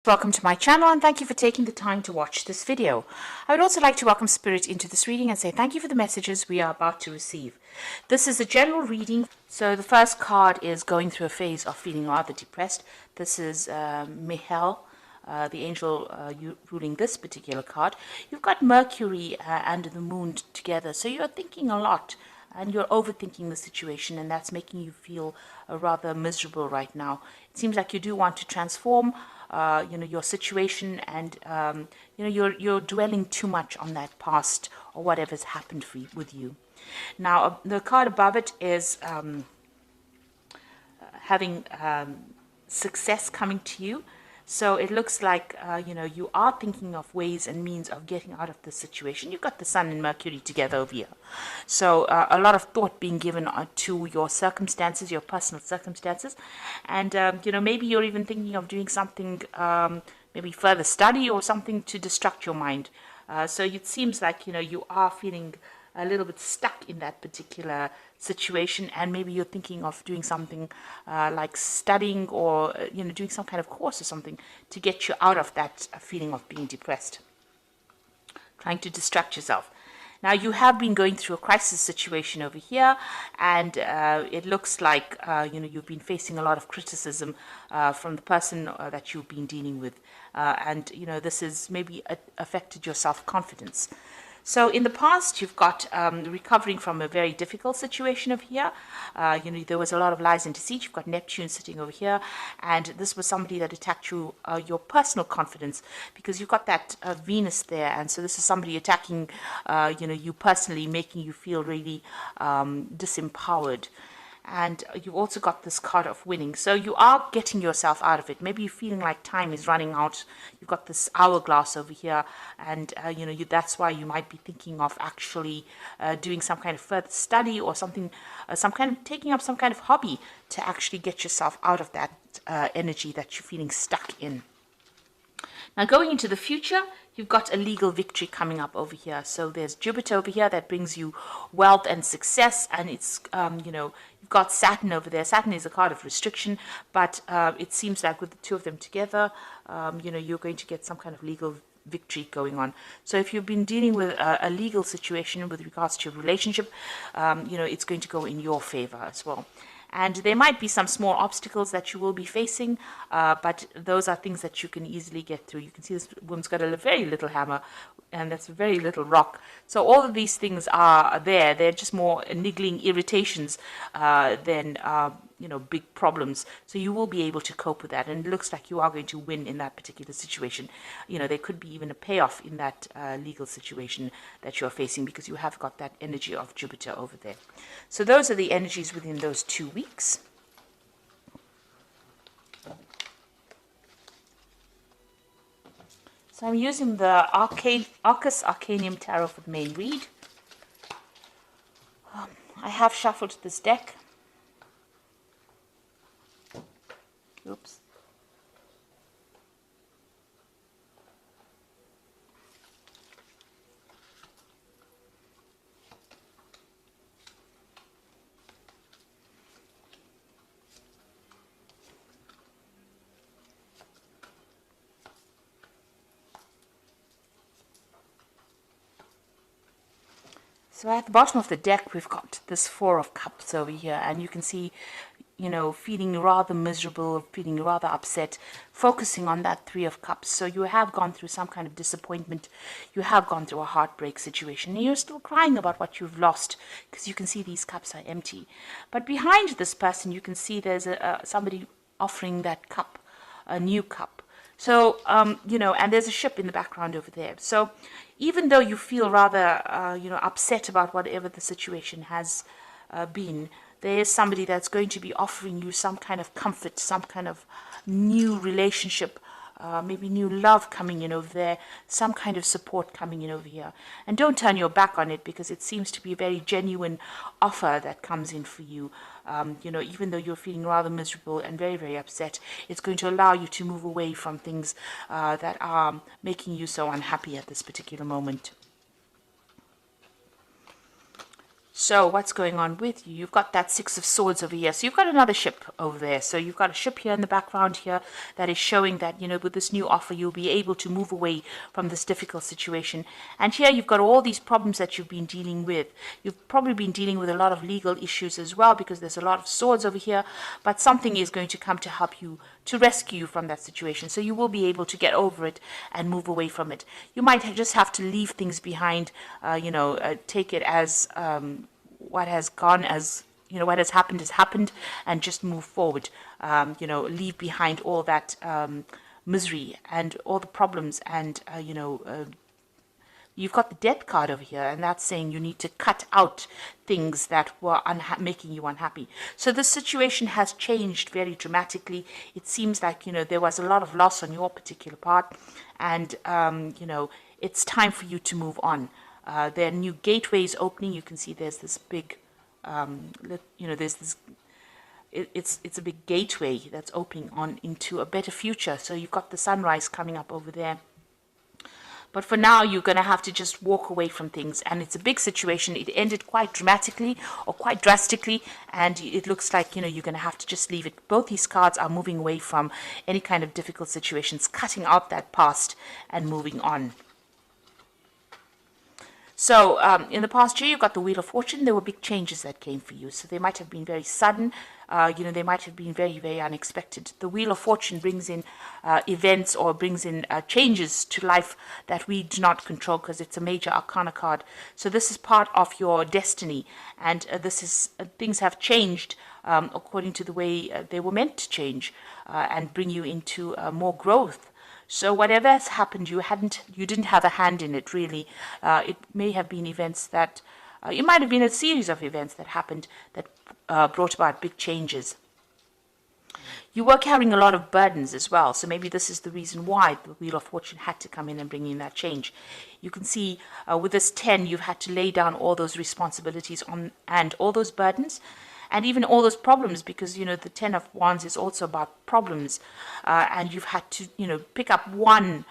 Welcome to my channel and thank you for taking the time to watch this video. I would also like to welcome Spirit into this reading and say thank you for the messages we are about to receive. This is a general reading. So the first card is going through a phase of feeling rather depressed. This is Michael, the angel ruling this particular card. You've got Mercury and the moon together, so you're thinking a lot and you're overthinking the situation, and that's making you feel rather miserable right now. It seems like you do want to transform your situation, and you're dwelling too much on that past or whatever's happened with you. Now, the card above it is having success coming to you. So it looks like, you are thinking of ways and means of getting out of this situation. You've got the Sun and Mercury together over here. So a lot of thought being given to your circumstances, your personal circumstances. And, maybe you're even thinking of doing something, maybe further study or something to distract your mind. So it seems like, you are feeling a little bit stuck in that particular situation, and maybe you're thinking of doing something like studying or doing some kind of course or something to get you out of that feeling of being depressed, trying to distract yourself. Now, you have been going through a crisis situation over here, and it looks like you've been facing a lot of criticism from the person that you've been dealing with, and this has maybe affected your self-confidence. So in the past, you've got recovering from a very difficult situation over here. There was a lot of lies and deceit. You've got Neptune sitting over here, and this was somebody that attacked you, your personal confidence, because you've got that Venus there, and so this is somebody attacking, you personally, making you feel really disempowered. And you've also got this card of winning. So you are getting yourself out of it. Maybe you're feeling like time is running out. You've got this hourglass over here. And, that's why you might be thinking of actually doing some kind of further study or something, taking up some kind of hobby to actually get yourself out of that energy that you're feeling stuck in. Now, going into the future, you've got a legal victory coming up over here. So there's Jupiter over here that brings you wealth and success, and it's, you've got Saturn over there. Saturn is a card of restriction, but it seems like with the two of them together, you're going to get some kind of legal victory going on. So if you've been dealing with a legal situation with regards to your relationship, it's going to go in your favor as well. And there might be some small obstacles that you will be facing, but those are things that you can easily get through. You can see this woman's got a very little hammer, and that's a very little rock. So all of these things are there. They're just more niggling irritations than big problems. So you will be able to cope with that, and it looks like you are going to win in that particular situation. There could be even a payoff in that legal situation that you're facing, because you have got that energy of Jupiter over there. So those are the energies within those 2 weeks. So I'm using the Arcus Arcanium Tarot for the main read. I have shuffled this deck. Oops. So at the bottom of the deck, we've got this Four of Cups over here, and you can see, feeling rather miserable, feeling rather upset, focusing on that Three of Cups. So you have gone through some kind of disappointment. You have gone through a heartbreak situation, and you're still crying about what you've lost, because you can see these cups are empty. But behind this person, you can see there's somebody offering that cup, a new cup. So, and there's a ship in the background over there. So even though you feel rather, upset about whatever the situation has been, there is somebody that's going to be offering you some kind of comfort, some kind of new relationship, maybe new love coming in over there, some kind of support coming in over here. And don't turn your back on it, because it seems to be a very genuine offer that comes in for you. Even though you're feeling rather miserable and very, very upset, it's going to allow you to move away from things that are making you so unhappy at this particular moment. So what's going on with you? You've got that Six of Swords over here. So you've got another ship over there. So you've got a ship here in the background here that is showing that, with this new offer, you'll be able to move away from this difficult situation. And here you've got all these problems that you've been dealing with. You've probably been dealing with a lot of legal issues as well, because there's a lot of swords over here. But something is going to come to help you, to rescue you from that situation. So you will be able to get over it and move away from it. You might just have to leave things behind, take it as what has gone, as what has happened, and just move forward. Leave behind all that misery and all the problems, and you've got the Death card over here, and that's saying you need to cut out things that were making you unhappy. So the situation has changed very dramatically. It seems like there was a lot of loss on your particular part, and it's time for you to move on. There are new gateways opening. You can see there's this big, there's this. It's a big gateway that's opening on into a better future. So you've got the sunrise coming up over there. But for now, you're going to have to just walk away from things. And it's a big situation. It ended quite dramatically or quite drastically. And it looks like, you're going to have to just leave it. Both these cards are moving away from any kind of difficult situations, cutting out that past and moving on. So in the past year, you've got the Wheel of Fortune. There were big changes that came for you. So they might have been very sudden. They might have been very, very unexpected. The Wheel of Fortune brings in events, or brings in changes to life that we do not control, because it's a major arcana card. So this is part of your destiny. And things have changed according to the way they were meant to change, and bring you into more growth. So whatever has happened, you didn't have a hand in it, really. It may have been events that, it might have been a series of events that happened that brought about big changes. You were carrying a lot of burdens as well, so maybe this is the reason why the Wheel of Fortune had to come in and bring in that change. You can see with this 10, you've had to lay down all those responsibilities and all those burdens, and even all those problems, because, the 10 of Wands is also about problems. And you've had to, pick up one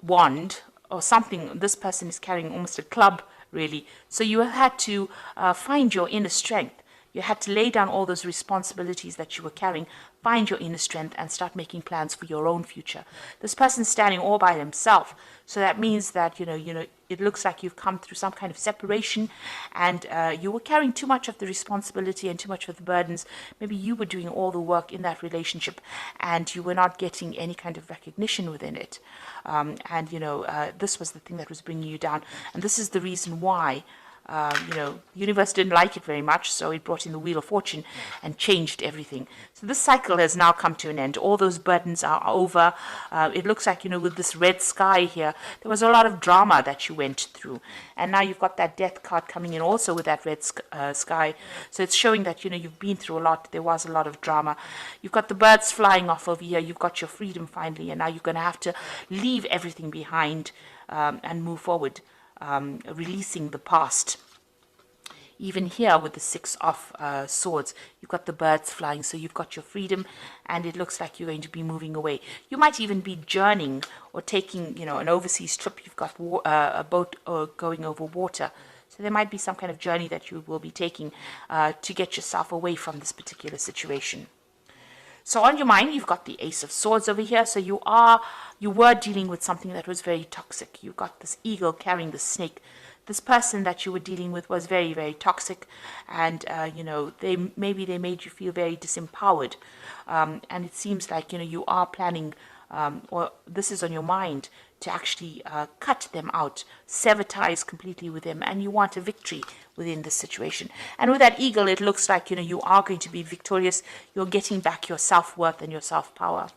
wand or something. This person is carrying almost a club, really. So you have had to find your inner strength. You had to lay down all those responsibilities that you were carrying, find your inner strength, and start making plans for your own future. This person's standing all by himself. So that means that, it looks like you've come through some kind of separation, and you were carrying too much of the responsibility and too much of the burdens. Maybe you were doing all the work in that relationship, and you were not getting any kind of recognition within it. This was the thing that was bringing you down. And this is the reason why the universe didn't like it very much, so it brought in the Wheel of Fortune and changed everything. So this cycle has now come to an end. All those burdens are over. It looks like, with this red sky here, there was a lot of drama that you went through. And now you've got that Death card coming in also with that red sky. So it's showing that, you've been through a lot. There was a lot of drama. You've got the birds flying off over here. You've got your freedom finally. And now you're going to have to leave everything behind and move forward. Releasing the past. Even here with the Six of Swords, you've got the birds flying, so you've got your freedom, and it looks like you're going to be moving away. You might even be journeying or taking, an overseas trip. You've got a boat going over water. So there might be some kind of journey that you will be taking to get yourself away from this particular situation. So on your mind, you've got the Ace of Swords over here. So you were dealing with something that was very toxic. You've got this eagle carrying the snake. This person that you were dealing with was very, very toxic, and they made you feel very disempowered. And it seems like you are planning, or this is on your mind, to actually cut them out, sever ties completely with them, and you want a victory within this situation. And with that eagle, it looks like you are going to be victorious. You're getting back your self-worth and your self-power.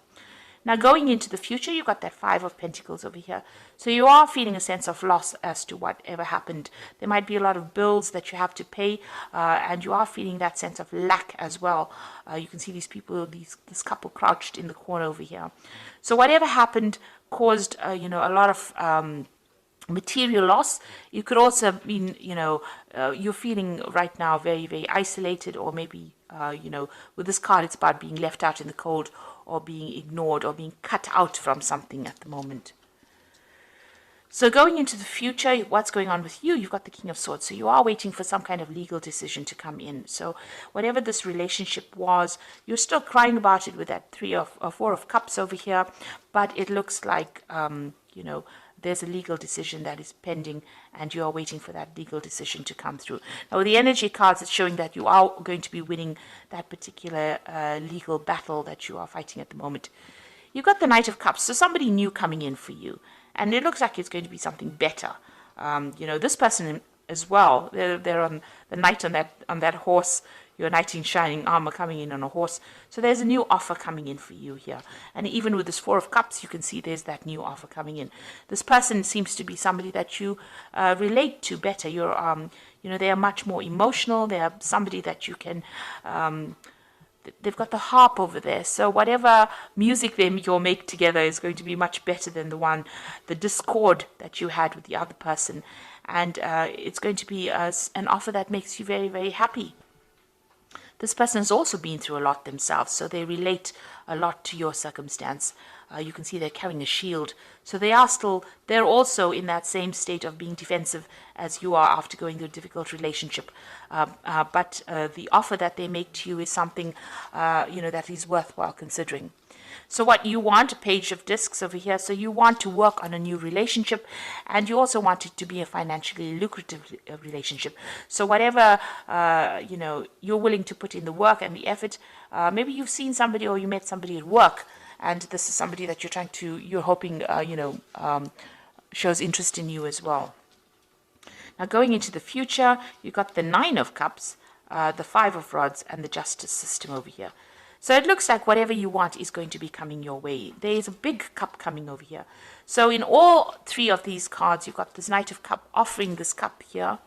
Now, going into the future, you've got that Five of Pentacles over here. So you are feeling a sense of loss as to whatever happened. There might be a lot of bills that you have to pay, and you are feeling that sense of lack as well. You can see these people, this couple crouched in the corner over here. So whatever happened caused, a lot of material loss. You could also mean, you're feeling right now very, very isolated, or maybe, with this card, it's about being left out in the cold, or being ignored, or being cut out from something at the moment. So going into the future, what's going on with you? You've got the King of Swords. So you are waiting for some kind of legal decision to come in. So whatever this relationship was, you're still crying about it with that Four of Cups over here. But it looks like, there's a legal decision that is pending and you are waiting for that legal decision to come through. Now, with the energy cards, it's showing that you are going to be winning that particular legal battle that you are fighting at the moment. You've got the Knight of Cups, so somebody new coming in for you. And it looks like it's going to be something better. This person as well, they're on the knight on that horse, your knight in shining armor coming in on a horse. So there's a new offer coming in for you here. And even with this Four of Cups, you can see there's that new offer coming in. This person seems to be somebody that you relate to better. They are much more emotional. They are somebody that you can... they've got the harp over there, so whatever music you'll make together is going to be much better than the discord that you had with the other person, and it's going to be an offer that makes you very, very happy. This person has also been through a lot themselves, so they relate a lot to your circumstance. You can see they're carrying a shield. So they're also in that same state of being defensive as you are after going through a difficult relationship. But the offer that they make to you is something, that is worthwhile considering. So what you want, a Page of Discs over here, so you want to work on a new relationship, and you also want it to be a financially lucrative relationship. So whatever, you're willing to put in the work and the effort, maybe you've seen somebody or you met somebody at work, and this is somebody that you're hoping, shows interest in you as well. Now going into the future, you've got the Nine of Cups, the Five of Rods, and the Justice system over here. So it looks like whatever you want is going to be coming your way. There is a big cup coming over here. So in all three of these cards, you've got this Knight of Cup offering this cup here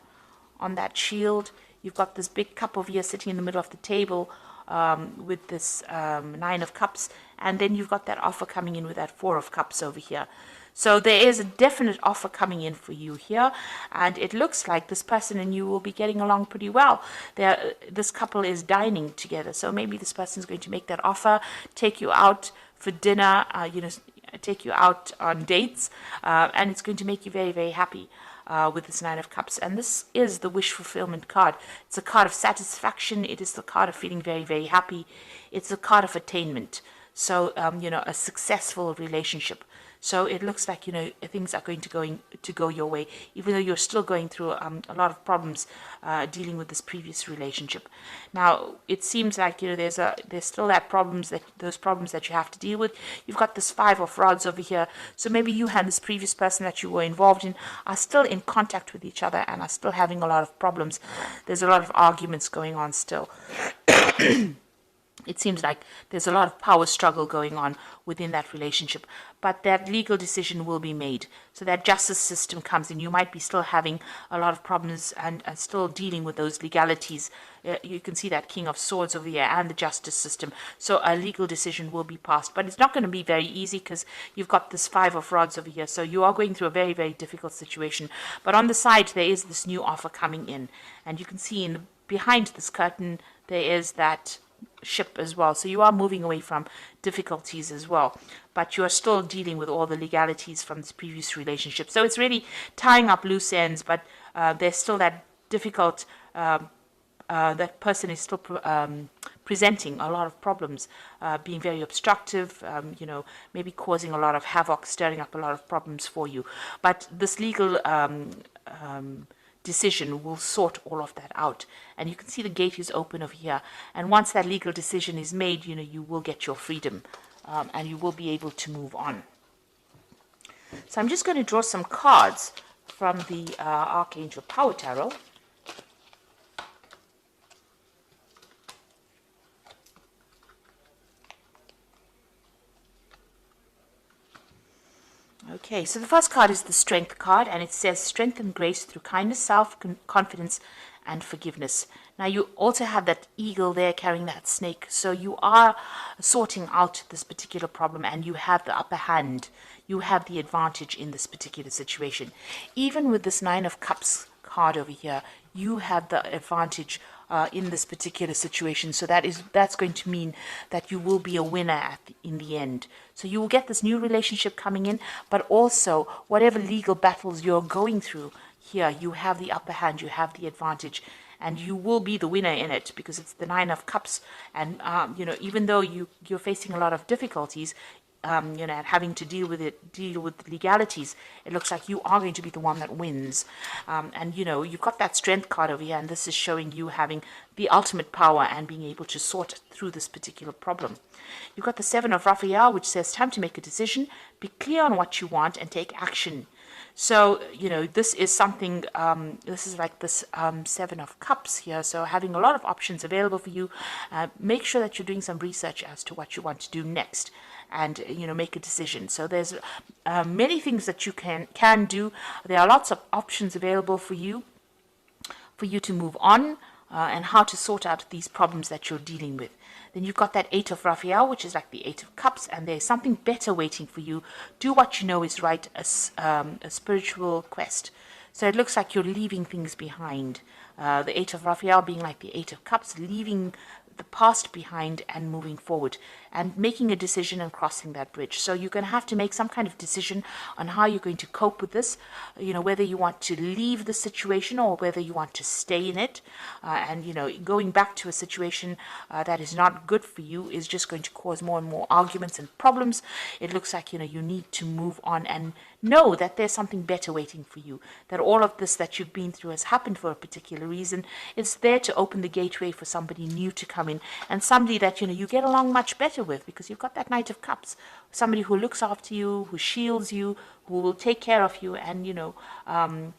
on that shield. You've got this big cup over here sitting in the middle of the table with this Nine of Cups. And then you've got that offer coming in with that Four of Cups over here. So there is a definite offer coming in for you here, and it looks like this person and you will be getting along pretty well. This couple is dining together, so maybe this person is going to make that offer, take you out for dinner, take you out on dates, and it's going to make you very, very happy with this Nine of Cups. And this is the wish fulfillment card. It's a card of satisfaction. It is the card of feeling very, very happy. It's a card of attainment. So, a successful relationship. So it looks like, things are going to go your way, even though you're still going through a lot of problems dealing with this previous relationship. Now, it seems like, there's still those problems that you have to deal with. You've got this Five of Rods over here. So maybe you and this previous person that you were involved in are still in contact with each other and are still having a lot of problems. There's a lot of arguments going on still. It seems like there's a lot of power struggle going on within that relationship, but that legal decision will be made. So that justice system comes in. You might be still having a lot of problems and still dealing with those legalities. You can see that King of Swords over here and the justice system. So a legal decision will be passed, but it's not going to be very easy because you've got this Five of Rods over here. So you are going through a very, very difficult situation. But on the side, there is this new offer coming in, and you can see behind this curtain, there is that ship as well. So you are moving away from difficulties as well, but you are still dealing with all the legalities from this previous relationship. So it's really tying up loose ends, but there's still that difficult, that person is still presenting a lot of problems, being very obstructive, maybe causing a lot of havoc, stirring up a lot of problems for you. But this legal decision will sort all of that out, and you can see the gate is open over here, and once that legal decision is made, you will get your freedom, and you will be able to move on. So I'm just going to draw some cards from the Archangel Power Tarot. Okay, so the first card is the Strength card, and it says strength and grace through kindness, self-confidence, and forgiveness. Now, you also have that eagle there carrying that snake, so you are sorting out this particular problem, and you have the upper hand. You have the advantage in this particular situation. Even with this Nine of Cups card over here, you have the advantage in this particular situation. So that's going to mean that you will be a winner in the end. So you will get this new relationship coming in, but also whatever legal battles you're going through here, you have the upper hand, you have the advantage, and you will be the winner in it, because it's the Nine of Cups. And even though you're facing a lot of difficulties, and having to deal with legalities, it looks like you are going to be the one that wins. And you've got that strength card over here, and this is showing you having the ultimate power and being able to sort through this particular problem. You've got the Seven of Raphael, which says time to make a decision, be clear on what you want, and take action. So, this is something, this is like this Seven of Cups here. So having a lot of options available for you. Make sure that you're doing some research as to what you want to do next, and, make a decision. So there's many things that you can do. There are lots of options available for you to move on, and how to sort out these problems that you're dealing with. Then you've got that Eight of Raphael, which is like the Eight of Cups, and there's something better waiting for you. Do what you know is right, a spiritual quest. So it looks like you're leaving things behind. The Eight of Raphael being like the Eight of Cups, leaving the past behind and moving forward and making a decision and crossing that bridge. So you're going to have to make some kind of decision on how you're going to cope with this, whether you want to leave the situation or whether you want to stay in it. And going back to a situation that is not good for you is just going to cause more and more arguments and problems. It looks like you need to move on and know that there's something better waiting for you, that all of this that you've been through has happened for a particular reason. It's there to open the gateway for somebody new to come in, and somebody that you get along much better with, because you've got that Knight of Cups, somebody who looks after you, who shields you, who will take care of you, and who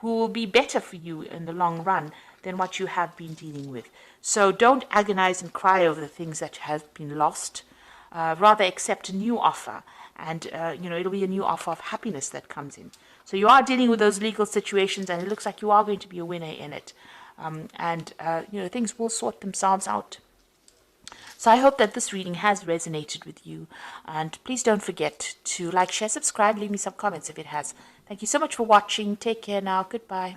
will be better for you in the long run than what you have been dealing with. So don't agonize and cry over the things that have been lost. Rather accept a new offer, and it'll be a new offer of happiness that comes in. So you are dealing with those legal situations, and it looks like you are going to be a winner in it. Things will sort themselves out. So I hope that this reading has resonated with you, and please don't forget to like, share, subscribe, leave me some comments if it has. Thank you so much for watching. Take care now. Goodbye.